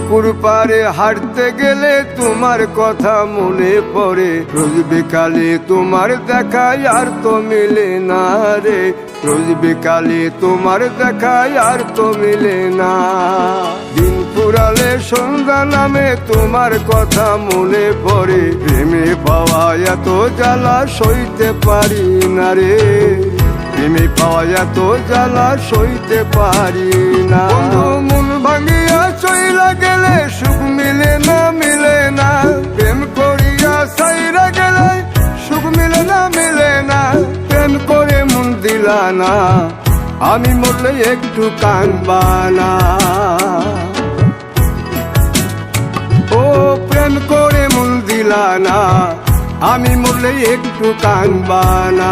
পুকুর পাড়ে হাঁটতে গেলে তোমার কথা মনে পড়ে, রোজ বিকালে তোমার দেখায় আর তো মিলে না রে, রোজ বিকালে তোমার দেখায় আর তো মিলে না। দিন ফুরালে সন্ধ্যা নামে তোমার কথা মনে পড়ে, প্রেমে পাওয়া এত জ্বালা সইতে পারি না রে, প্রেমে পাওয়া এত জ্বালা সইতে পারি না। মন ভাঙিয়া চইলা গেলে সুখ মিলে না, মিলে না, প্রেম করিয়া সাইরা গেলে সুখ মিলে না, মিলে না, প্রেম করে মন দিলা না, আমি মরলে একটু কাঁদবা না। ও প্রেম করে মন দিলা না, আমি মরলে একটু কাঁদবা না।